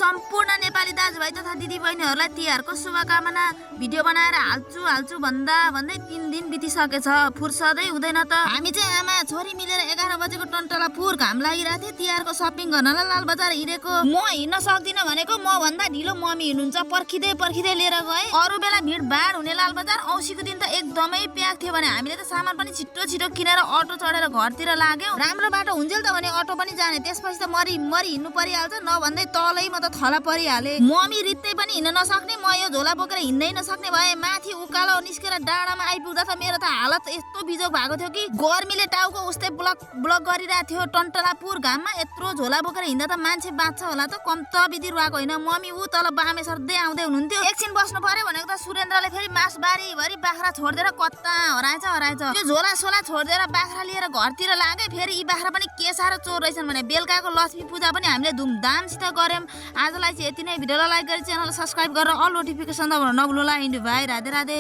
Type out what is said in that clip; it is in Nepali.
सम्पूर्ण नेपाली दाजुभाइ तथा दिदीबहिनीहरूलाई तिहारको शुभकामना भिडियो बनाएर हाल्छु भन्दै 3 दिन बितिसकेछ। फुर्सदै हुँदैन त। हामी चाहिँ आमा छोरी मिलेर 11 बजेको टन्टलापुर घाम लागिरहेको थियो तिहारको सपिङ गर्नलाई लालबजार हिँडेको। म हिँड्न सक्दिनँ भनेको म भन्दा ढिलो मम्मी हिँड्नुहुन्छ। पर्खिँदै लिएर गए। अरू बेला भिडभाड हुने लालबजार औँसीको दिन त एकदमै प्याक थियो भने हामीले त सामान पनि छिटो किनेर अटो चढेर घरतिर लाग्यौँ। राम्रो बाटो हुन्जेल त भने अटो पनि जाने, त्यसपछि त मरी हिँड्नु परिहाल्छ। नभन्दै तलैमा त थला परिहाले। मम्मी रित्तै पनि हिँड्न नसक्ने, म यो झोला बोकेर हिँड्दै नसक्ने भए। माथि उकालो निस्केर डाँडामा आइपुग्दा त मेरो त हालत यस्तो बिजोग भएको थियो कि गर्मीले टाउको उस्तै ब्लक गरिरहेको थियो। टन्टलापुर घाममा यत्रो झोला बोकेर हिँड्दा त मान्छे बाँच्छ होला त, कम त बिधि रुवाको होइन। मम्मी ऊ तल बामे सर्दै आउँदै हुनुहुन्थ्यो। एकछिन बस्नु पर्यो भनेको त सुरेन्द्रले फेरि मासबारी भरि बाख्रा छोडिदिएर कता हराएछ। त्यो झोला सोला छोडिदिएर बाख्रा लिएर घरतिर लागे। फेरि यी बाख्रा पनि के साह्रो चोर रहेछन् भने बेलुकाको लक्ष्मी पूजा पनि हामीले धुमधामसित गर्यौँ। आजलाई चाहिँ यति नै। भिडियोलाई लाइक गरी च्यानल सब्स्क्राइब गरेर अल नोटिफिकेसन दबाउन नभुल्नुहोला। इन्डु भाइ राधे राधे।